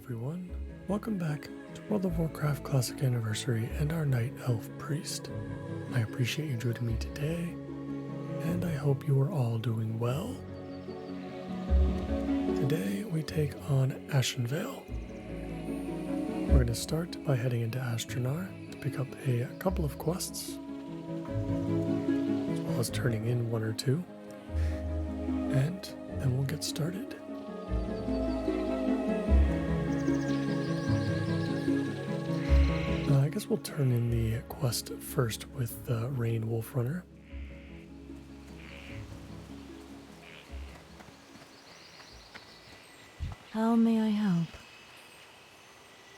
everyone. Welcome back to World of Warcraft Classic Anniversary and our Night Elf Priest. I appreciate you joining me today, and I hope you are all doing well. Today we take on Ashenvale. We're going to start by heading into Astronar to pick up a couple of quests, as well as turning in one or two, and then we'll get started. I guess we'll turn in the quest first with Rain Wolfrunner. How may I help?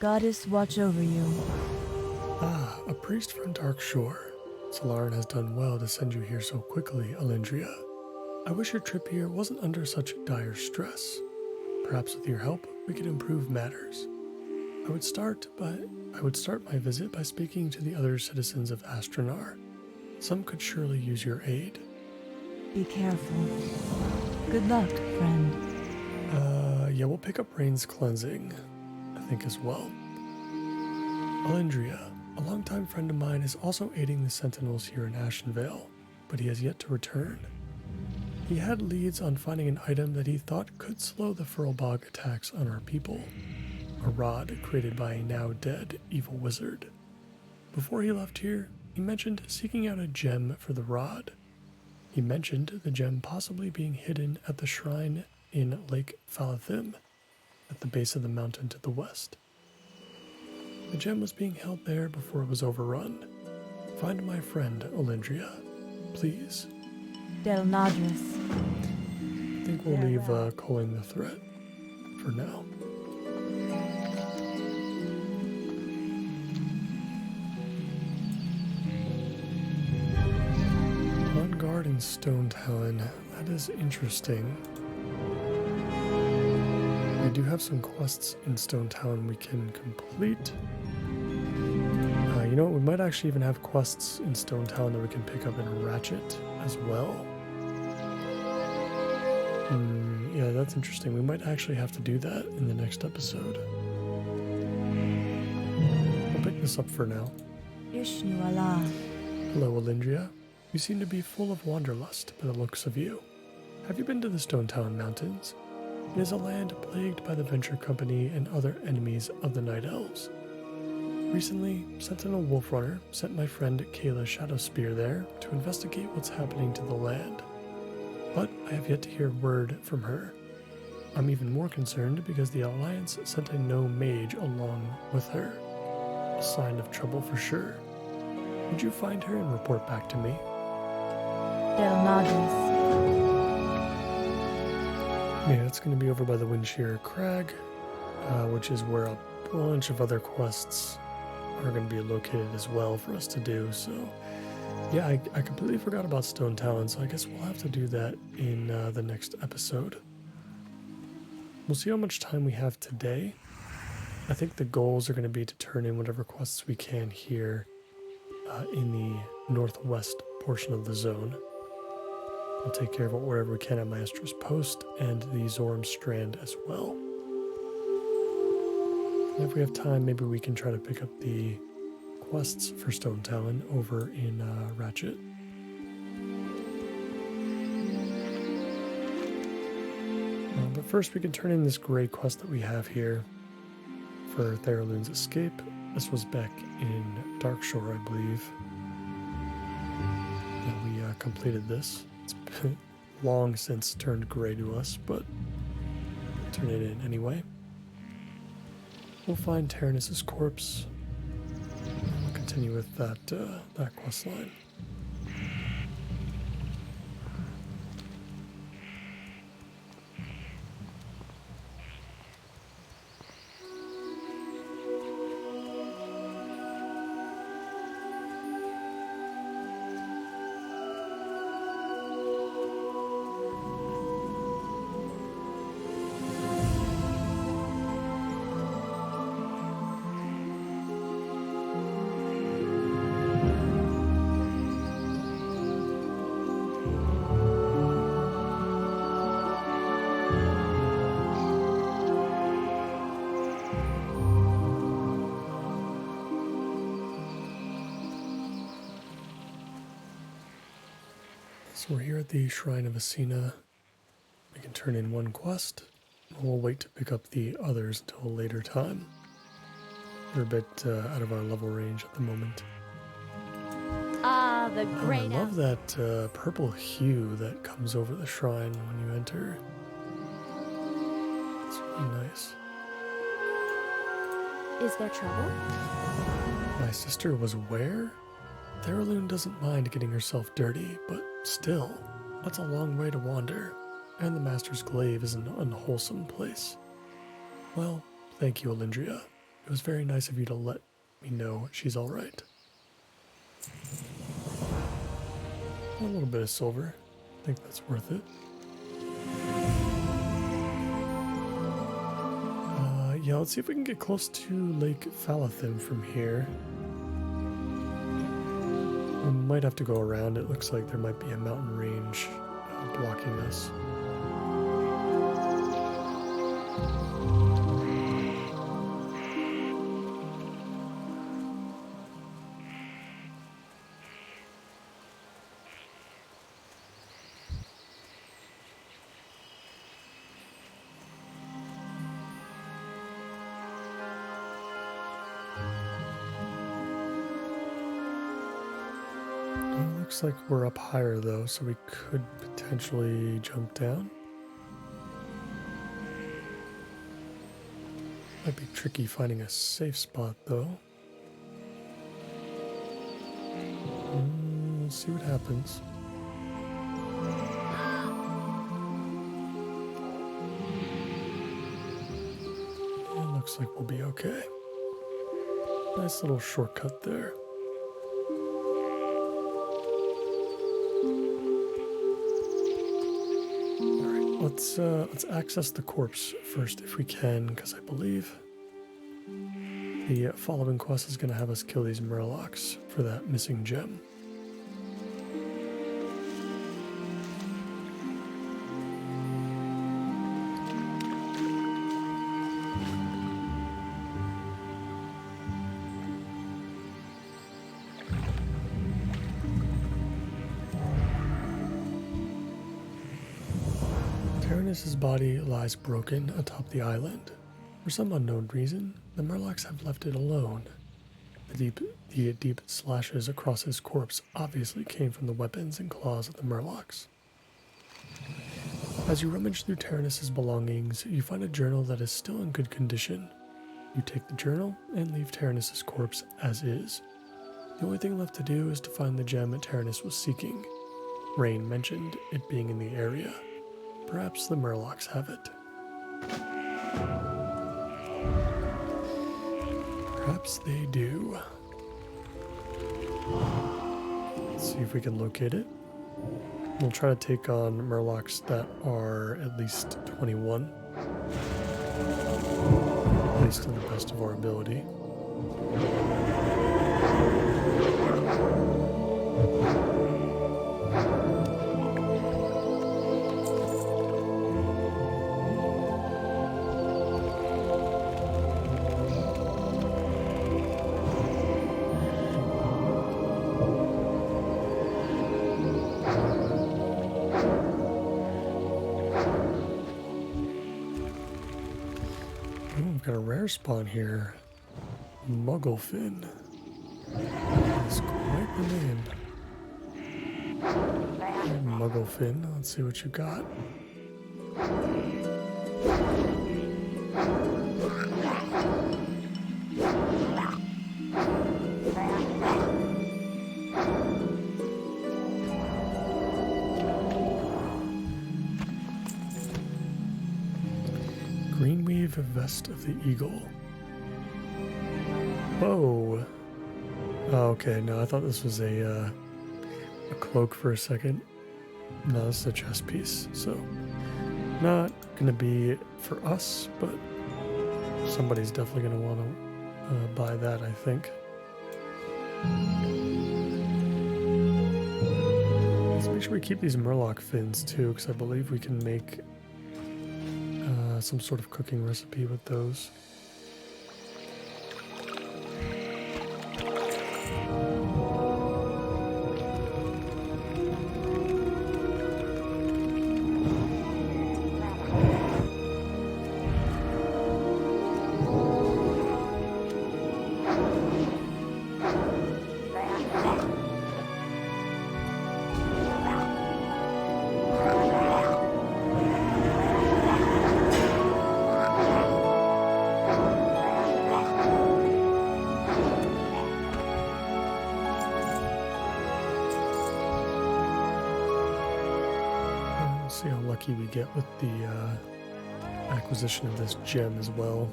Goddess, watch over you. Ah, a priest from Dark Shore. Solaran has done well to send you here so quickly, Alindria. I wish your trip here wasn't under such dire stress. Perhaps with your help, we could improve matters. I would start my visit by speaking to the other citizens of Astronar. Some could surely use your aid. Be careful. Good luck, friend. Yeah, we'll pick up Rain's cleansing, I think, as well. Alindria, a longtime friend of mine, is also aiding the Sentinels here in Ashenvale, but he has yet to return. He had leads on finding an item that he thought could slow the Furlbog attacks on our people. A rod created by a now-dead evil wizard. Before he left here, he mentioned seeking out a gem for the rod. He mentioned the gem possibly being hidden at the shrine in Lake Falathim, at the base of the mountain to the west. The gem was being held there before it was overrun. Find my friend, Alindria, please. Del Nadris. I think we'll leave calling the threat for now. On guard in Stone Talon, that is interesting. We do have some quests in Stone Talon we can complete. You know what, we might actually even have quests in Stone Talon that we can pick up in Ratchet as well. Yeah, that's interesting. We might actually have to do that in the next episode. We'll pick this up for now. Ishnu Allah. Hello, Alindria. You seem to be full of wanderlust by the looks of you. Have you been to the Stone Talon Mountains? It is a land plagued by the Venture Company and other enemies of the Night Elves. Recently, Sentinel Wolfrunner sent my friend Kayla Shadowspear there to investigate what's happening to the land. But I have yet to hear word from her. I'm even more concerned because the Alliance sent a no mage along with her. A sign of trouble for sure. Would you find her and report back to me? Del Nadris. Yeah, it's going to be over by the Windshear Crag, which is where a bunch of other quests are going to be located as well for us to do. So, yeah, I completely forgot about Stone Talon, so I guess we'll have to do that in the next episode. We'll see how much time we have today. I think the goals are going to be to turn in whatever quests we can here in the northwest portion of the zone. We'll take care of it wherever we can at Maestra's Post and the Zoram Strand as well. And if we have time, maybe we can try to pick up the quests for Stone Talon over in Ratchet. But first we can turn in this gray quest that we have here for Theralune's Escape. This was back in Darkshore, I believe. And we completed this. It's been long since turned gray to us, but we'll turn it in anyway. We'll find Taranis' corpse. We'll continue with that quest line. So we're here at the Shrine of Asina. We can turn in one quest. We'll wait to pick up the others until a later time. We're a bit out of our level range at the moment. Ah, the I great love that purple hue that comes over the shrine when you enter. It's really nice. Is there trouble? My sister was where? Tailoring doesn't mind getting herself dirty, but still, that's a long way to wander, and the Master's Glaive is an unwholesome place. Well, thank you, Alindria. It was very nice of you to let me know she's alright. A little bit of silver. I think that's worth it. Yeah, let's see if we can get close to Lake Falathin from here. We might have to go around. It looks like there might be a mountain range blocking us. Looks like we're up higher though, so we could potentially jump down. Might be tricky finding a safe spot though. We'll see what happens. It looks like we'll be okay. Nice little shortcut there. Let's access the corpse first if we can, because I believe the following quest is going to have us kill these murlocs for that missing gem. His body lies broken atop the island. For some unknown reason, the murlocs have left it alone. The deep slashes across his corpse obviously came from the weapons and claws of the murlocs. As you rummage through Taranis' belongings, you find a journal that is still in good condition. You take the journal and leave Taranis' corpse as is. The only thing left to do is to find the gem Taranis was seeking. Rain mentioned it being in the area. Perhaps the murlocs have it. Perhaps they do. Let's see if we can locate it. We'll try to take on murlocs that are at least 21. At least to the best of our ability. Got a rare spawn here. Mugglefin. That's quite the name. Mugglefin, let's see what you got. Greenweave Vest of the Eagle. Whoa. Oh, okay, no, I thought this was a cloak for a second. No, this is a chest piece, so not gonna be for us, but somebody's definitely gonna want to buy that, I think. Let's make sure we keep these murloc fins too, because I believe we can make some sort of cooking recipe with those. See how lucky we get with the acquisition of this gem as well.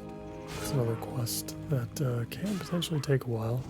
It's another quest that can potentially take a while.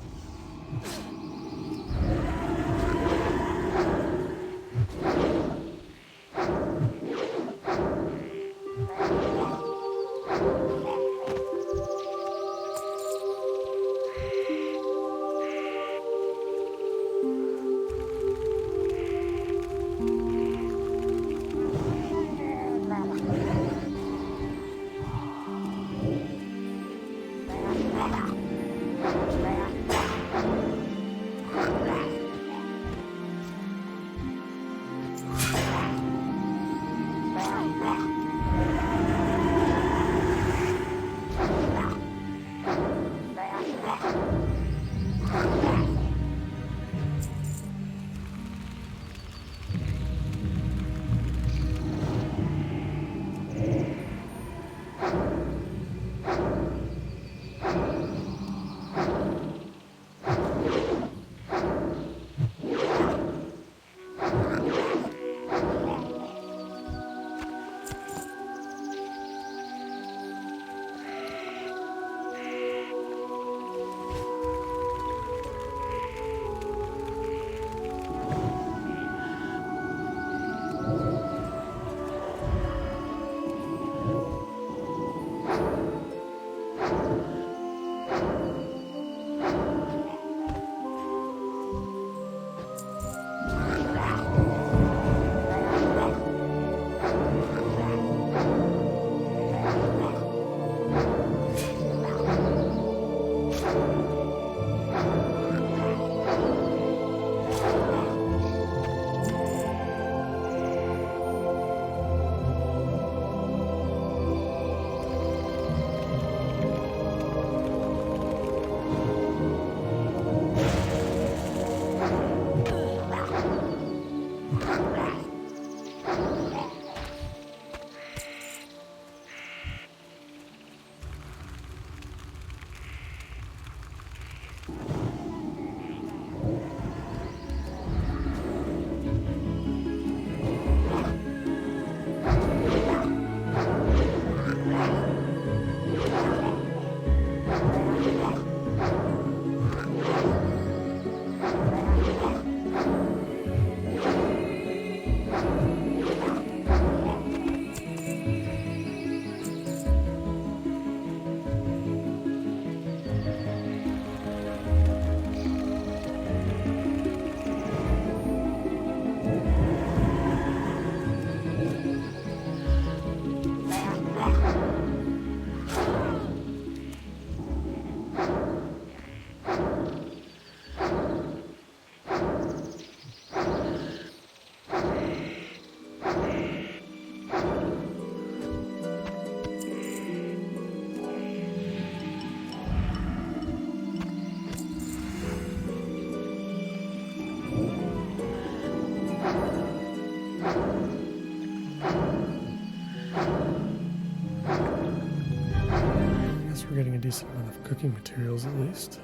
We're getting a decent amount of cooking materials at least.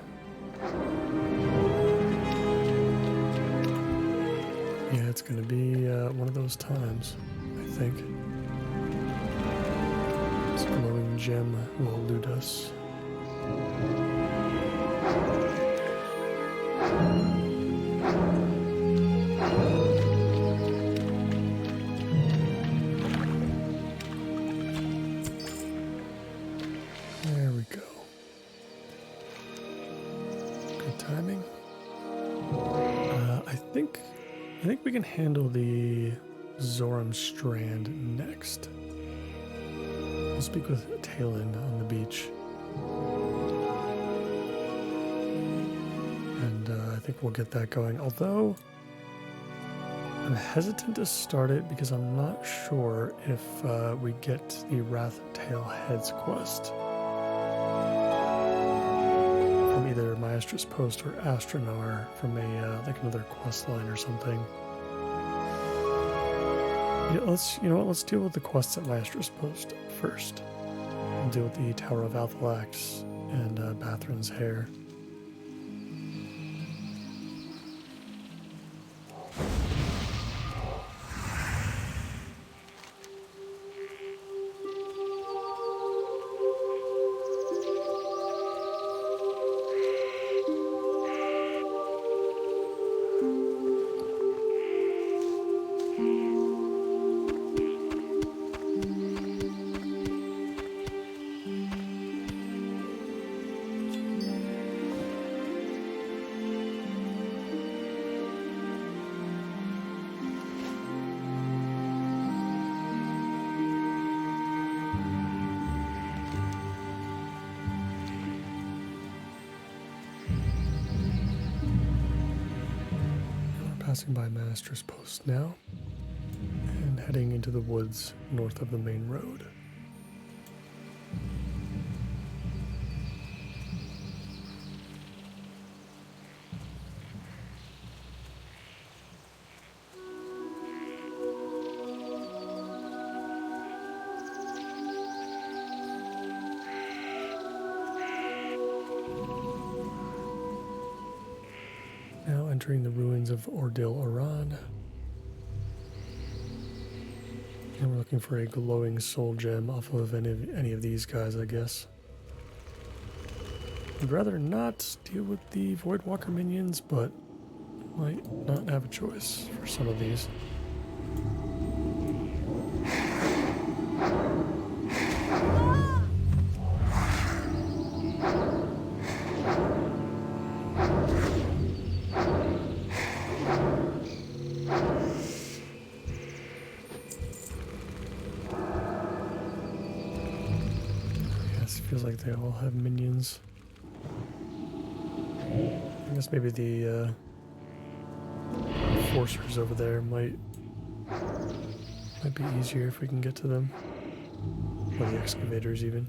Yeah, it's going to be one of those times, I think. This glowing gem will elude us. There we go. Good timing. I think we can handle the Zoram Strand next. We'll speak with Talon on the beach. And I think we'll get that going. Although, I'm hesitant to start it because I'm not sure if we get the Wrath Tail Heads quest from either Maestrus Post or Astronar from a like another quest line or something. Yeah, let's deal with the quests at Maestrus Post first. We'll deal with the Tower of Althalax and Bathrin's Hair. passing by Master's Post now and heading into the woods north of the main road. Now entering the ruins of Ordil Aran. And we're looking for a glowing soul gem off of any of these guys, I guess. I'd rather not deal with the Voidwalker minions, but might not have a choice for some of these. Feels like they all have minions. I guess maybe the enforcers over there might be easier if we can get to them. Or the excavators even.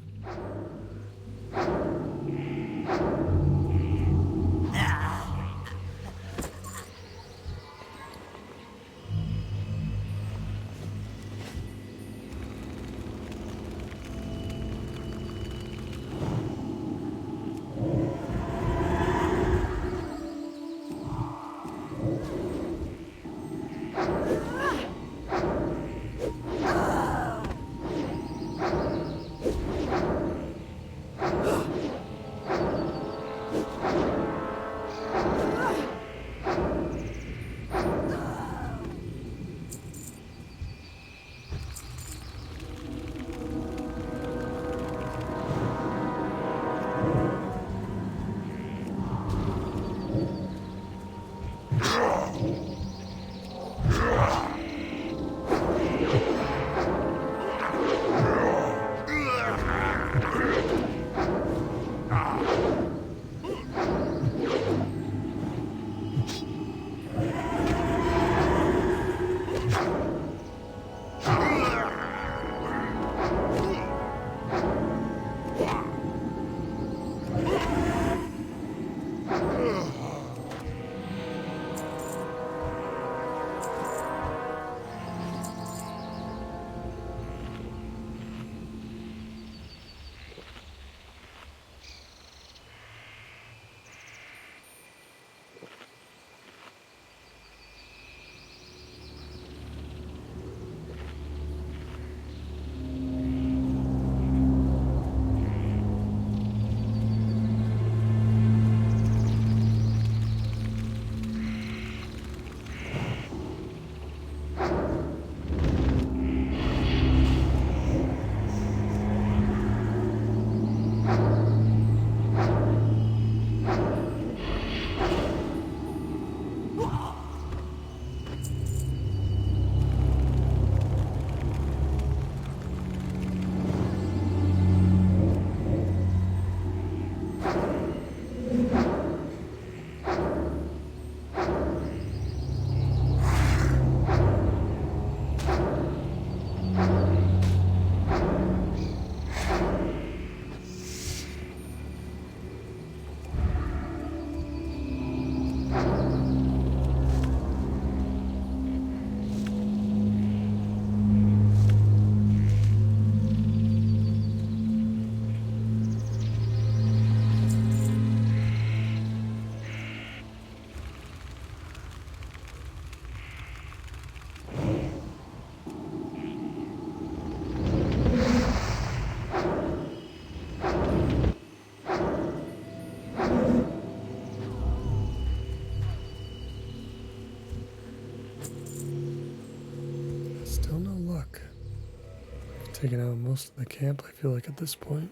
Taking out most of the camp, I feel like, at this point.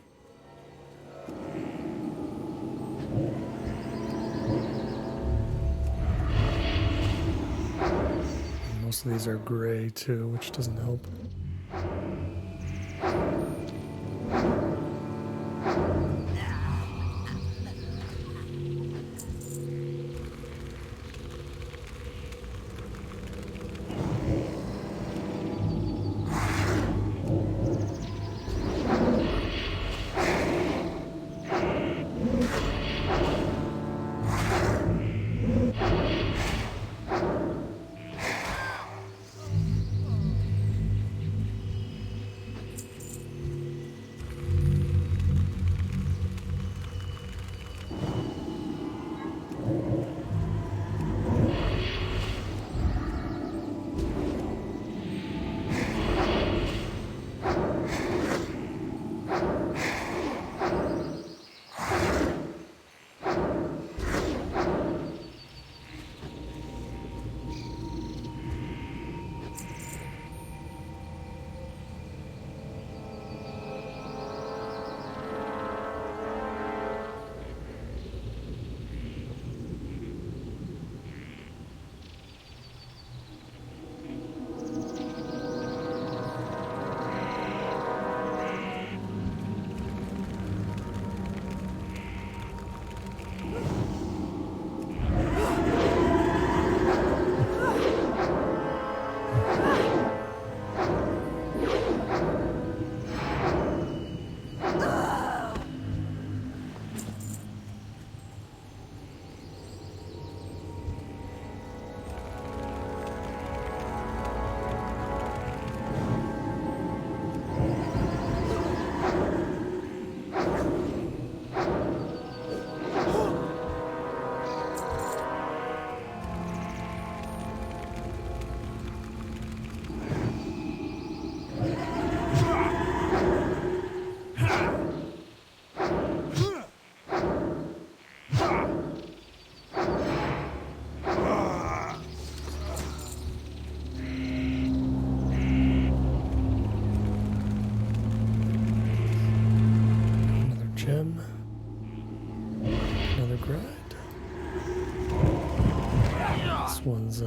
And most of these are gray too, which doesn't help. gem. Another grind. This one's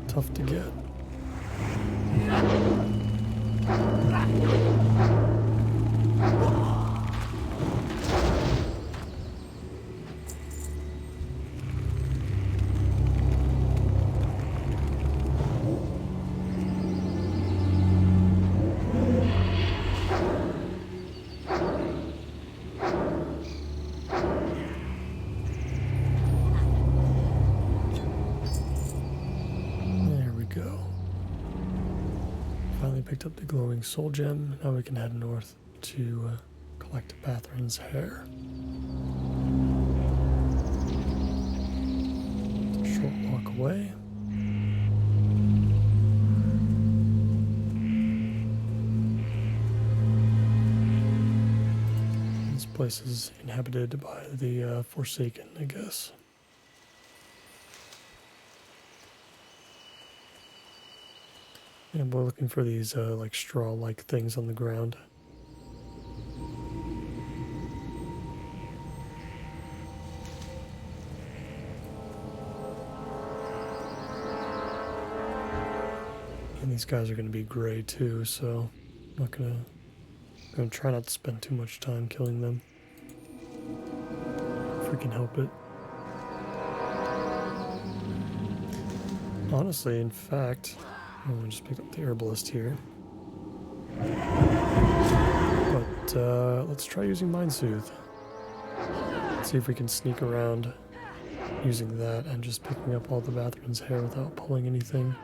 tough to get. Picked up the glowing soul gem. Now we can head north to collect Bathrin's hair. It's a short walk away. This place is inhabited by the Forsaken, I guess. And we're looking for these like straw-like things on the ground. And these guys are going to be gray too, so I'm gonna try not to spend too much time killing them if we can help it. Honestly, in fact, I just picked up the herbalist here. But let's try using Mind Soothe. See if we can sneak around using that and just picking up all the Bathrin's hair without pulling anything.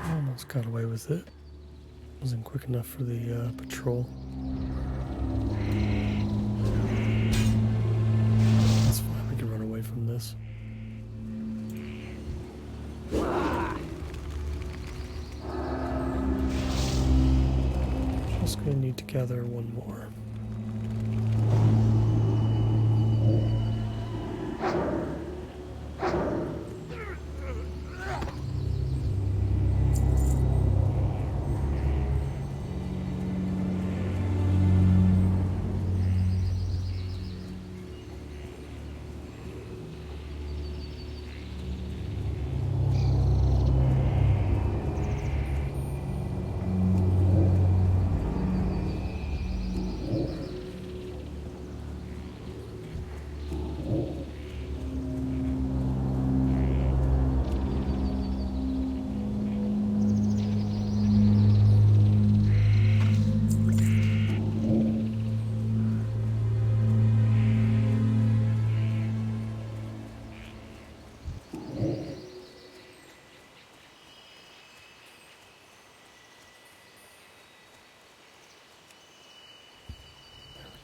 Almost got away with it. Wasn't quick enough for the patrol. That's fine, we can run away from this. Just gonna need to gather one more.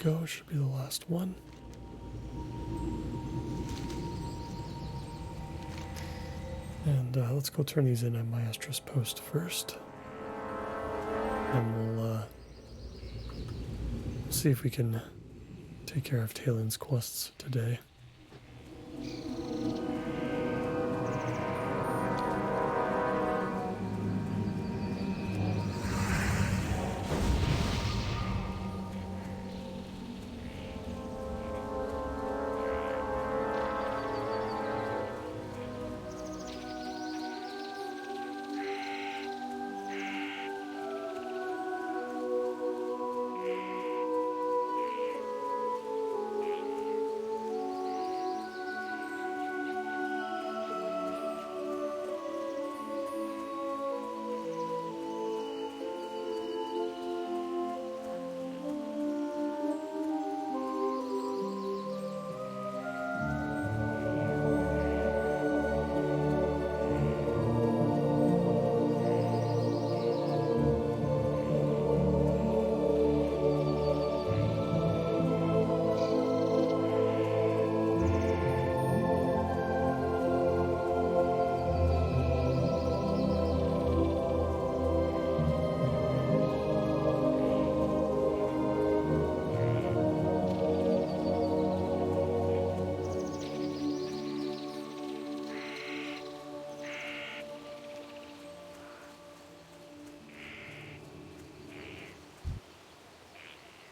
Go, should be the last one. And let's go turn these in at Maestra's post first. And we'll see if we can take care of Talon's quests today.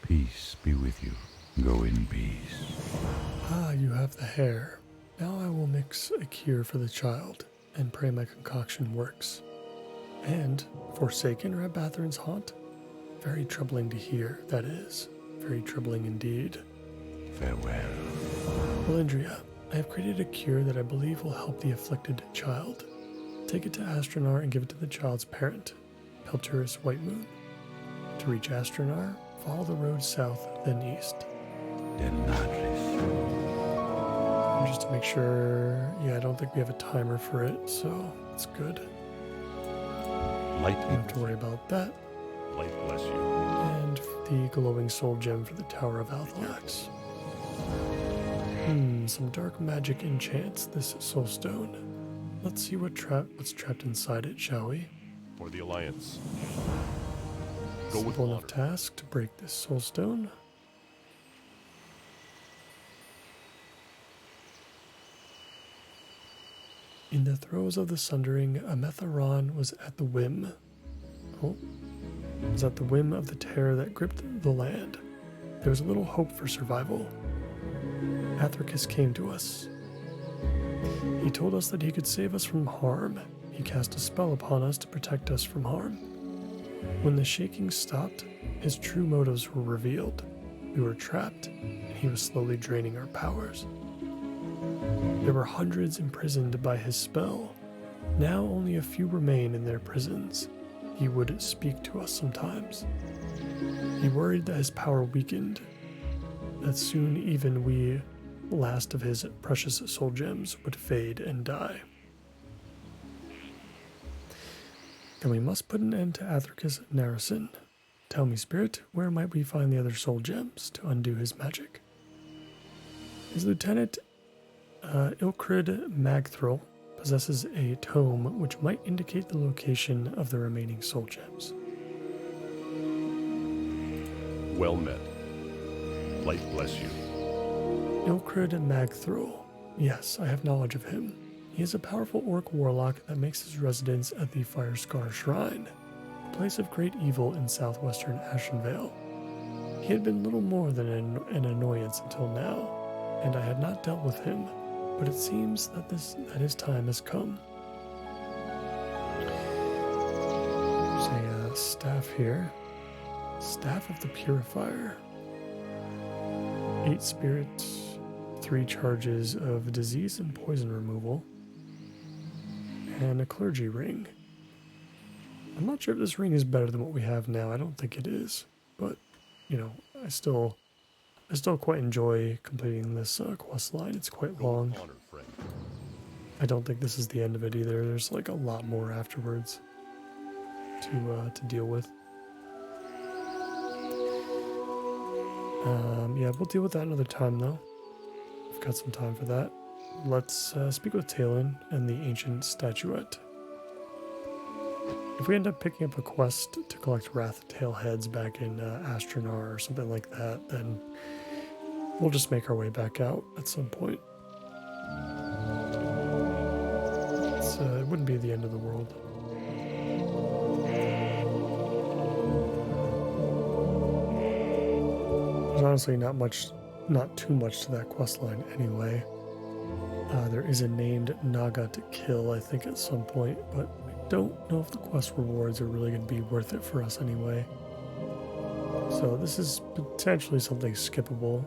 Peace be with you. Go in peace. Ah, you have the hair. Now I will mix a cure for the child, and pray my concoction works. And, forsaken Rabathrin's haunt? Very troubling to hear, that is. Very troubling indeed. Farewell. Melindria, I have created a cure that I believe will help the afflicted child. Take it to Astronar and give it to the child's parent, Pelturus Whitemoon. To reach Astronar, follow the road south, then east. And Just to make sure, yeah, I don't think we have a timer for it, so that's good. Light Don't have to worry about that. Light bless you. And the glowing soul gem for the Tower of Althlax. Some dark magic enchants this soul stone. Let's see what's trapped inside it, shall we? For the Alliance. Go with Simple enough honor. task to break this soul stone. In the throes of the sundering, Ametharon was at the whim. Was at the whim of the terror that gripped the land. There was little hope for survival. Athricus came to us. He told us that he could save us from harm. He cast a spell upon us to protect us from harm. When the shaking stopped, his true motives were revealed. We were trapped, and he was slowly draining our powers. There were hundreds imprisoned by his spell. Now only a few remain in their prisons. He would speak to us sometimes. He worried that his power weakened, that soon even we, last of his precious soul gems, would fade and die. Then we must put an end to Athricus Narcissus. Tell me, Spirit, where might we find the other soul gems to undo his magic? His lieutenant, Ilkrid Magthril, possesses a tome which might indicate the location of the remaining soul gems. Well met. Light bless you. Ilkrid Magthril. Yes, I have knowledge of him. He is a powerful orc warlock that makes his residence at the Firescar Shrine, a place of great evil in southwestern Ashenvale. He had been little more than an annoyance until now, and I had not dealt with him, but it seems that his time has come. There's a staff here. Staff of the Purifier. 8 spirits, 3 charges of disease and poison removal, and a clergy ring. I'm not sure if this ring is better than what we have now. I don't think it is, but you know, I still quite enjoy completing this quest line. It's quite long. With honor, friend. I don't think this is the end of it either. There's like a lot more afterwards to deal with. Yeah, we'll deal with that another time though. I've got some time for that. let's speak with Talon and the ancient statuette. If we end up picking up a quest to collect Wrath Tail heads back in Astronar or something like that, then we'll just make our way back out at some point. It wouldn't be the end of the world. There's honestly not too much to that quest line anyway. There is a named Naga to kill, I think, at some point, but I don't know if the quest rewards are really going to be worth it for us anyway. So this is potentially something skippable.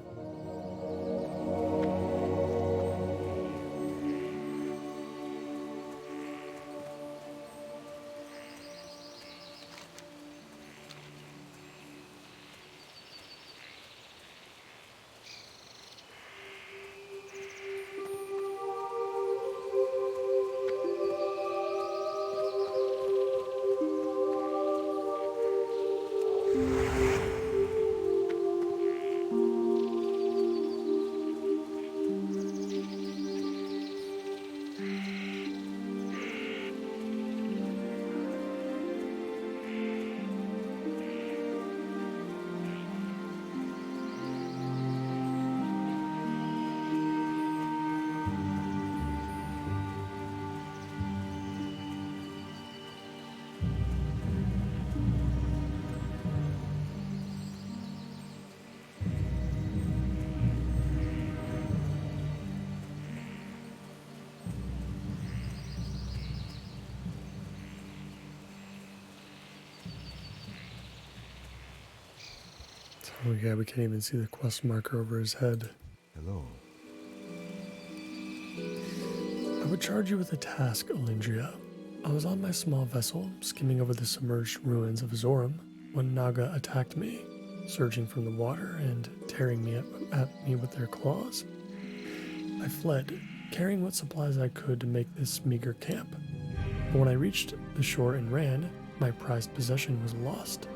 Oh yeah, we can't even see the quest marker over his head. Hello. I would charge you with a task, Elindria. I was on my small vessel, skimming over the submerged ruins of Zoram, when Naga attacked me, surging from the water and tearing me at me with their claws. I fled, carrying what supplies I could to make this meager camp. But when I reached the shore and ran, my prized possession was lost.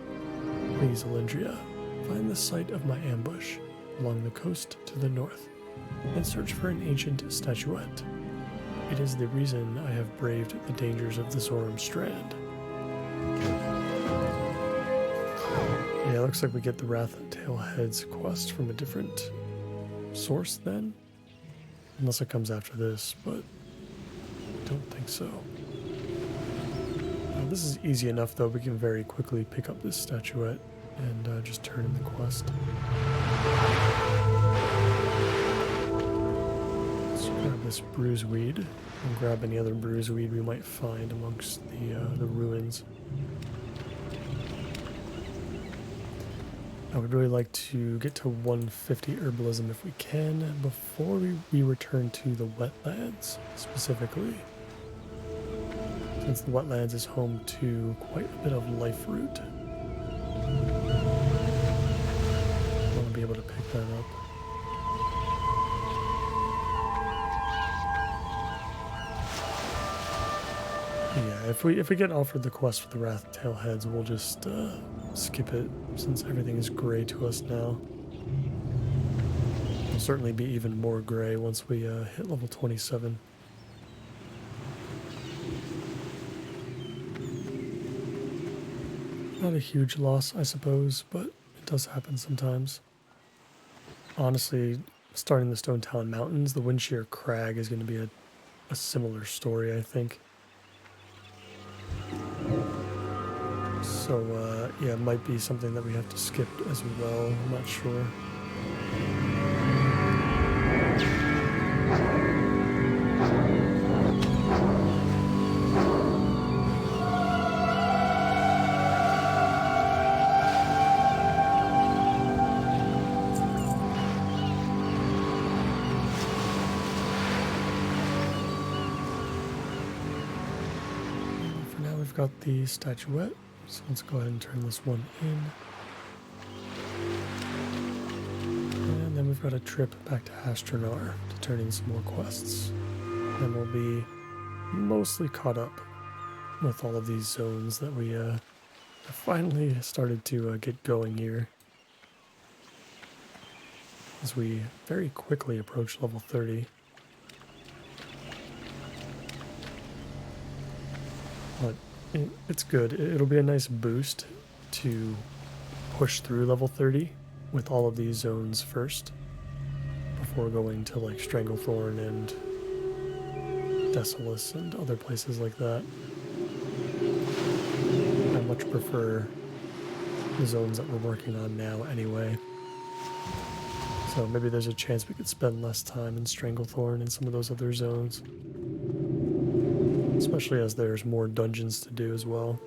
Please, Elindria, find the site of my ambush along the coast to the north, and search for an ancient statuette. It is the reason I have braved the dangers of the Zoram Strand. Yeah, it looks like we get the Wrath Tailheads quest from a different source then. Unless it comes after this, but I don't think so. This is easy enough though, we can very quickly pick up this statuette and just turn in the quest. Let's grab this bruiseweed and grab any other bruiseweed we might find amongst the ruins. I would really like to get to 150 herbalism if we can before we return to the wetlands specifically. Since the wetlands is home to quite a bit of life root. I want to be able to pick that up. Yeah, if we get offered the quest for the Wrath Tailheads, we'll just skip it since everything is gray to us now. It'll certainly be even more gray once we hit level 27. Not a huge loss, I suppose, but it does happen sometimes. Honestly, starting the Stone Talon Mountains, the Windshear Crag is going to be a similar story, I think. So, yeah, it might be something that we have to skip as well. I'm not sure. For now, we've got the statuette. So let's go ahead and turn this one in. And then we've got a trip back to Astronar to turn in some more quests. And we'll be mostly caught up with all of these zones that we have finally started to get going here. As we very quickly approach level 30. But it's good. It'll be a nice boost to push through level 30 with all of these zones first before going to like Stranglethorn and Desolus and other places like that. I much prefer the zones that we're working on now anyway. So maybe there's a chance we could spend less time in Stranglethorn and some of those other zones. Especially as there's more dungeons to do as well.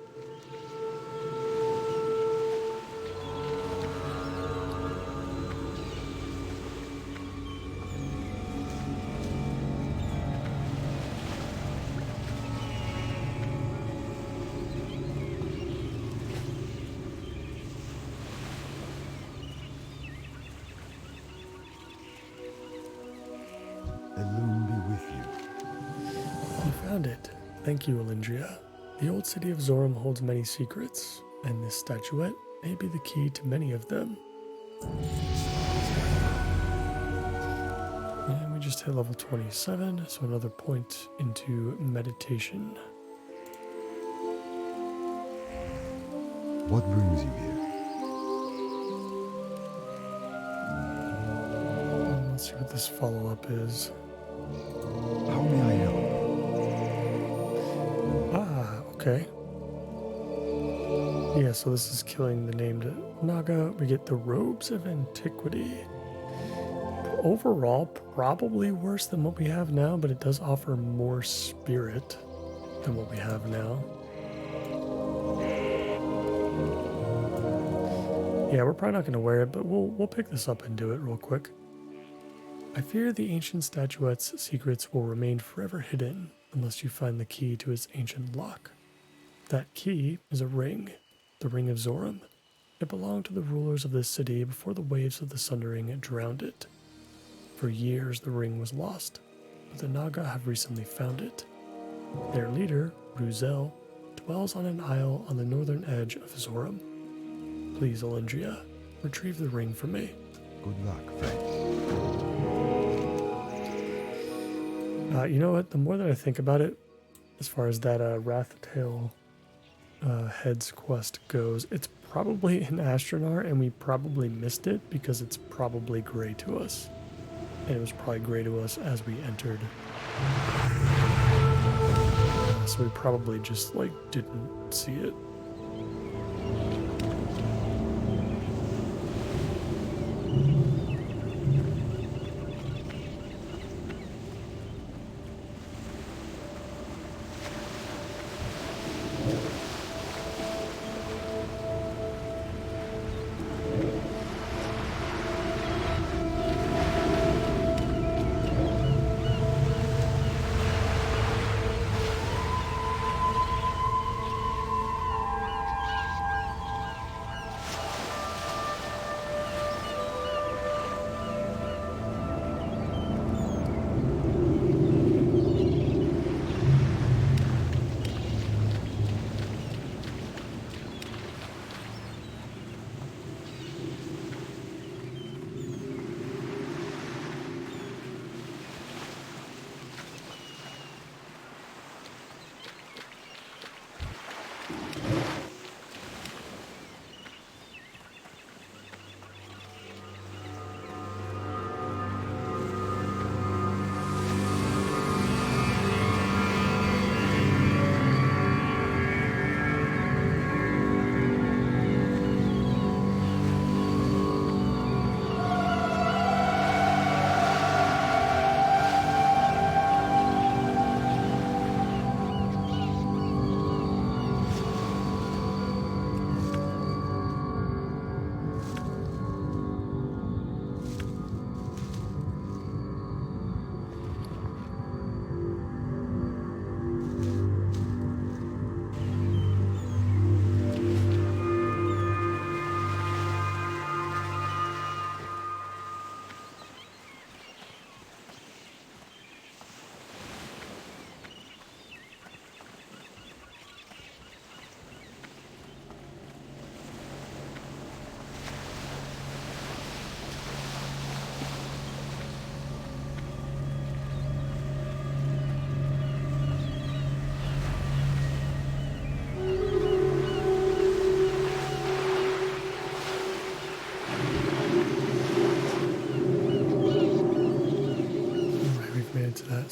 The loom be with you. You found it. Thank you, Elendria. The old city of Zoram holds many secrets, and this statuette may be the key to many of them. And we just hit level 27, so another point into meditation. What brings you here? Let's see what this follow-up is. How may I help? Okay. Yeah, so this is killing the named Naga. We get the Robes of Antiquity. Overall, probably worse than what we have now, but it does offer more spirit than what we have now. Yeah, we're probably not going to wear it, but we'll pick this up and do it real quick. I fear the ancient statuette's secrets will remain forever hidden unless you find the key to its ancient lock. That key is a ring, the Ring of Zoram. It belonged to the rulers of this city before the waves of the Sundering drowned it. For years the ring was lost, but the Naga have recently found it. Their leader, Ruzel, dwells on an isle on the northern edge of Zoram. Please, Elendria, retrieve the ring for me. Good luck, friend. You know what? The more that I think about it, as far as that Wrathtail Heads quest goes, it's probably an Astronar, and we probably missed it because it's probably gray to us. And it was probably gray to us as we entered. So we probably just, like, didn't see it.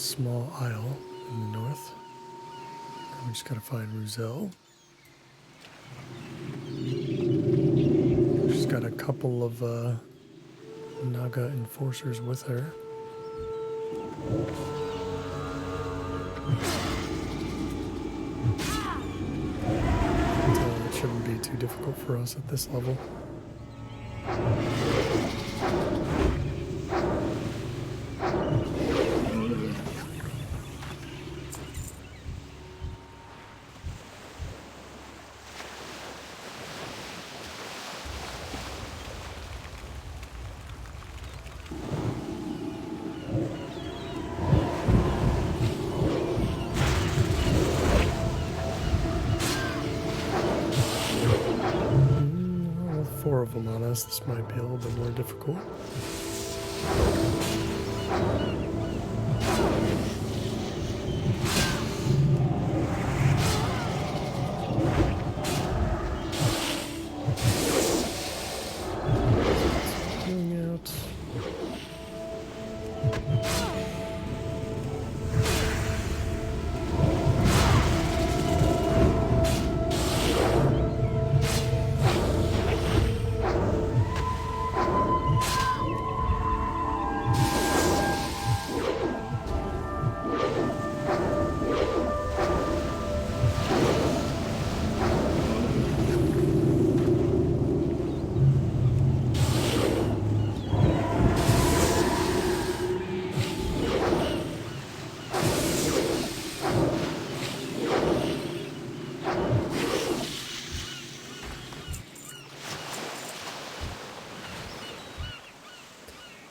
small isle in the north. We just gotta find Ruzel. She's got a couple of Naga enforcers with her. So it shouldn't be too difficult for us at this level. With 4 of them on us, this might be a little bit more difficult. Going out.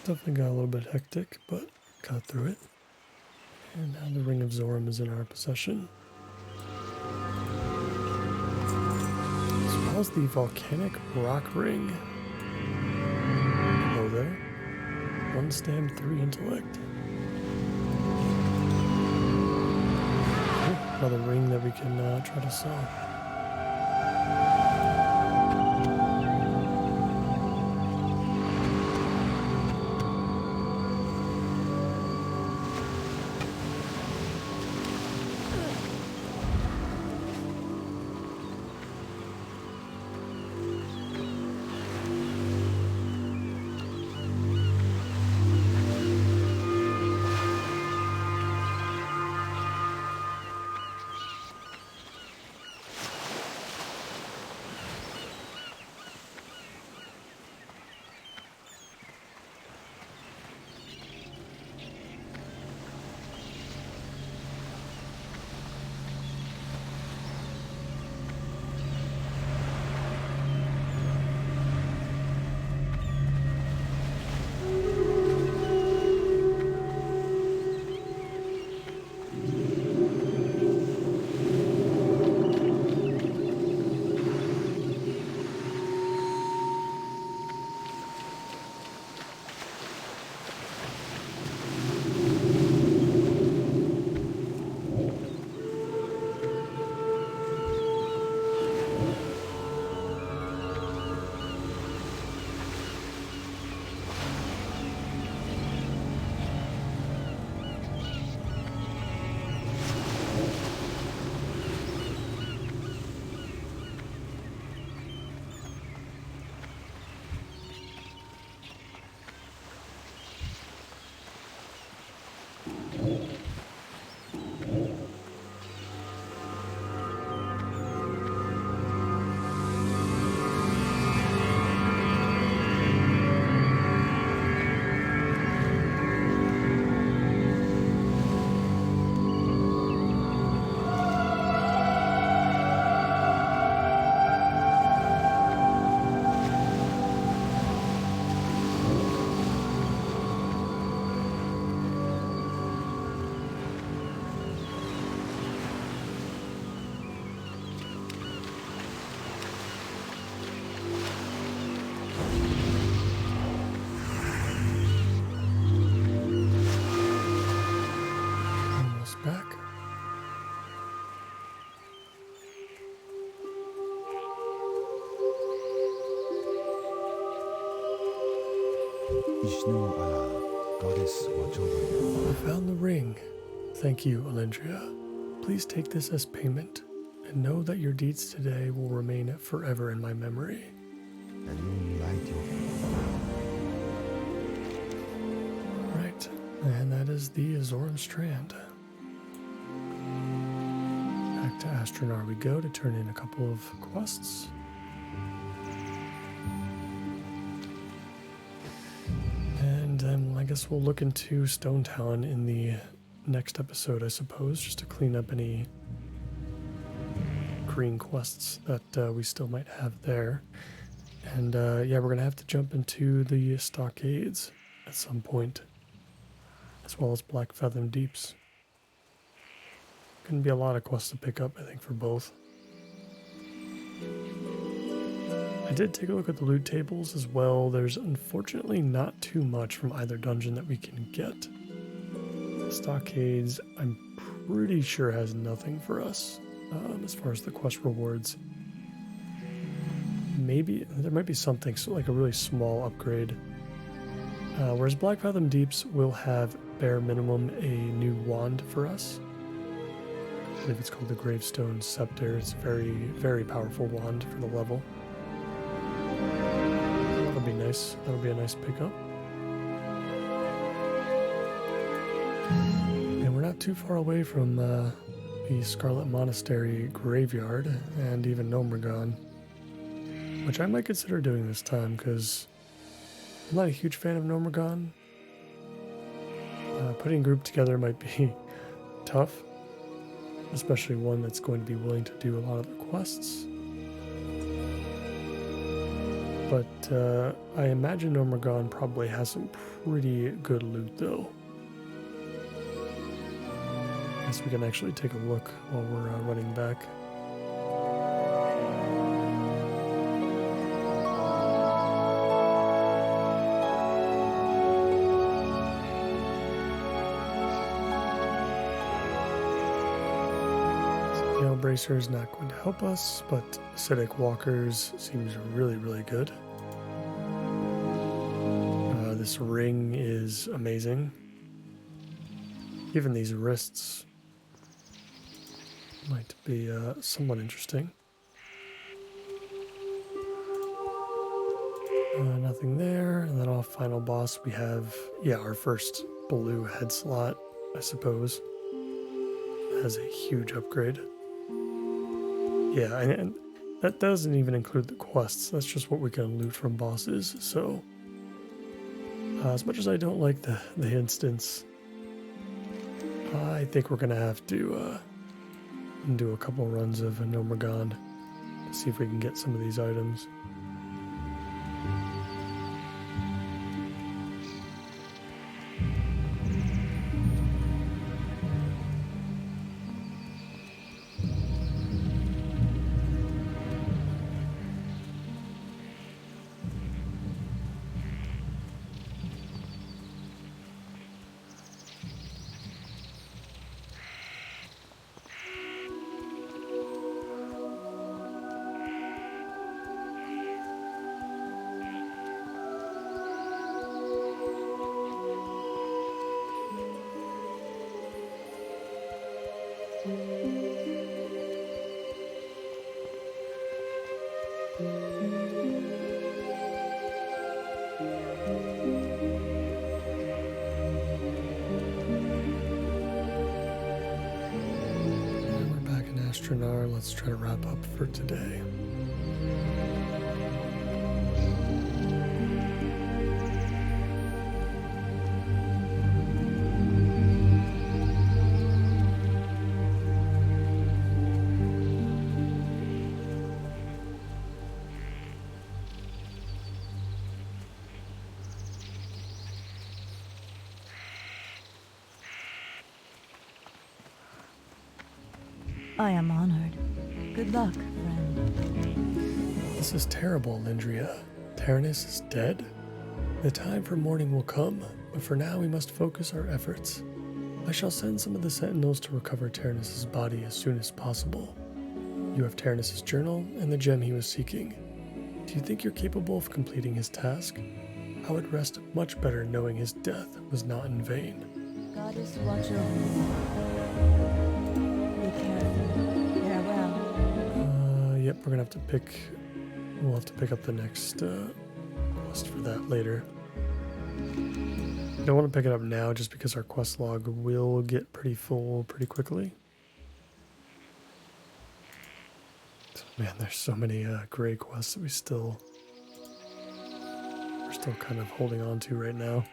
Definitely got a little bit hectic, but got through it. And now the Ring of Zoram is in our possession. So how's the volcanic rock ring? Hello there. 1 stam, 3 intellect. Oh, another ring that we can try to sell. Ishnu Allah, goddess watch over you. I found the ring. Thank you, Alindria. Please take this as payment, and know that your deeds today will remain forever in my memory. And you light your Right, and that is the Azoram Strand. Back to Astronar we go to turn in a couple of quests. And I guess we'll look into Stone Town in the next episode, I suppose, just to clean up any green quests that we still might have there. And yeah, we're going to have to jump into the Stockades at some point, as well as Black Fathom Deeps. Going to be a lot of quests to pick up, I think, for both. I did take a look at the loot tables as well. There's unfortunately not too much from either dungeon that we can get. Stockades, I'm pretty sure, has nothing for us as far as the quest rewards. Maybe there might be something, so like a really small upgrade. Whereas Black Fathom Deeps will have bare minimum a new wand for us. I believe it's called the Gravestone Scepter. It's a very, very powerful wand for the level. That'll be nice. That'll be a nice pickup. And we're not too far away from the Scarlet Monastery Graveyard and even Gnomeregan, which I might consider doing this time because I'm not a huge fan of Gnomeregan. Putting a group together might be tough, especially one that's going to be willing to do a lot of the quests. But I imagine Gnomeregan probably has some pretty good loot though. I guess we can actually take a look while we're running back. Bracer is not going to help us, but Acidic Walkers seems really, really good. This ring is amazing. Even these wrists might be somewhat interesting. Nothing there. And then off final boss we have, yeah, our first blue head slot, I suppose. It has a huge upgrade. Yeah, and that doesn't even include the quests. That's just what we can loot from bosses. So, as much as I don't like the instance, I think we're going to have to do a couple runs of Gnomeregan to see if we can get some of these items. Let's try to wrap up for today. I am honored. Good luck, friend. This is terrible, Lindria. Taranis is dead? The time for mourning will come, but for now we must focus our efforts. I shall send some of the sentinels to recover Taranis' body as soon as possible. You have Taranis' journal and the gem he was seeking. Do you think you're capable of completing his task? I would rest much better knowing his death was not in vain. Goddess watch over you. we're gonna have to pick. We'll have to pick up the next quest for that later. I don't want to pick it up now just because our quest log will get pretty full pretty quickly. Man, there's so many gray quests that we're still kind of holding on to right now.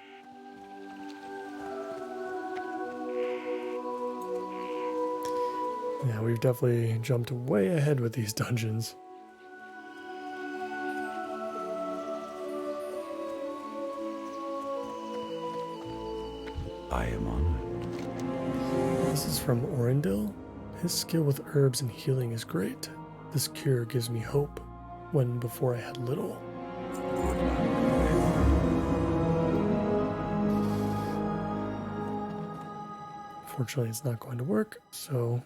Yeah, we've definitely jumped way ahead with these dungeons. I am honored. This is from Orendil. His skill with herbs and healing is great. This cure gives me hope when before I had little. Fortunately, it's not going to work, so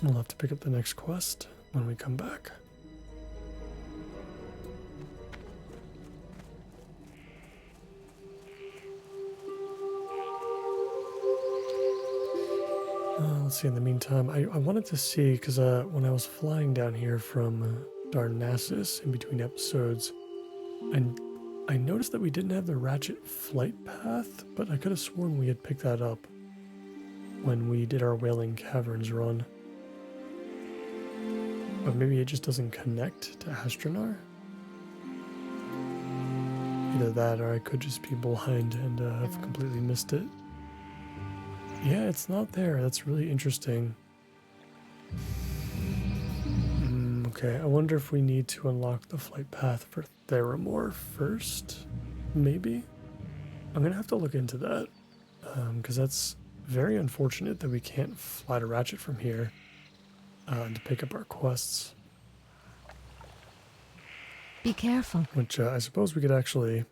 we'll have to pick up the next quest when we come back. Let's see, in the meantime, I wanted to see, because when I was flying down here from Narcissus in between episodes, I noticed that we didn't have the ratchet flight path, but I could have sworn we had picked that up when we did our Wailing Caverns run. But maybe it just doesn't connect to Astronar? Either that, or I could just be blind and have completely missed it. Yeah, it's not there. That's really interesting. Okay, I wonder if we need to unlock the flight path for Theramore first? Maybe? I'm gonna have to look into that. Because that's very unfortunate that we can't fly to Ratchet from here to pick up our quests. Be careful. Which I suppose we could actually...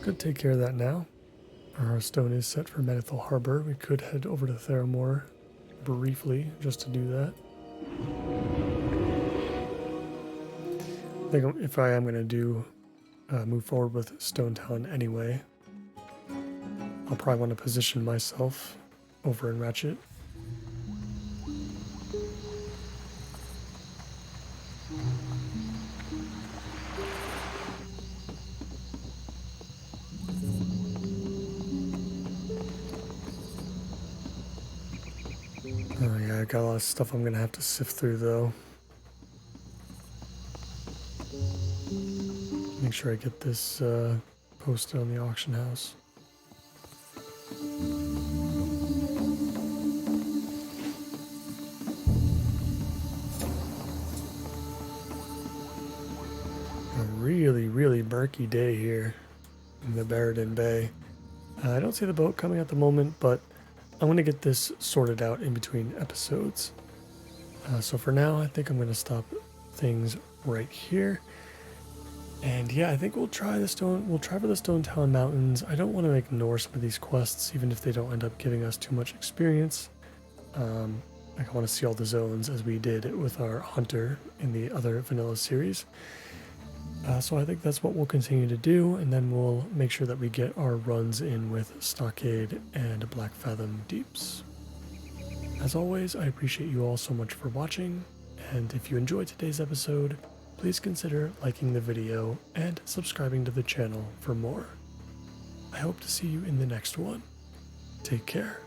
could take care of that now. Our stone is set for Menethil Harbor. We could head over to Theramore briefly just to do that. I think if I am going to move forward with Stone Town anyway, I'll probably want to position myself over in Ratchet. Oh yeah, I got a lot of stuff I'm gonna have to sift through though. Make sure I get this posted on the auction house. A really murky day here in the Barradin Bay. I don't see the boat coming at the moment, but I'm going to get this sorted out in between episodes. So for now, I think I'm going to stop things right here. And yeah, I think we'll try for the Stone Town Mountains. I don't want to ignore some of these quests, even if they don't end up giving us too much experience. I want to see all the zones as we did with our Hunter in the other vanilla series. So I think that's what we'll continue to do, and then we'll make sure that we get our runs in with Stockade and Black Fathom Deeps. As always, I appreciate you all so much for watching, and if you enjoyed today's episode, please consider liking the video and subscribing to the channel for more. I hope to see you in the next one. Take care.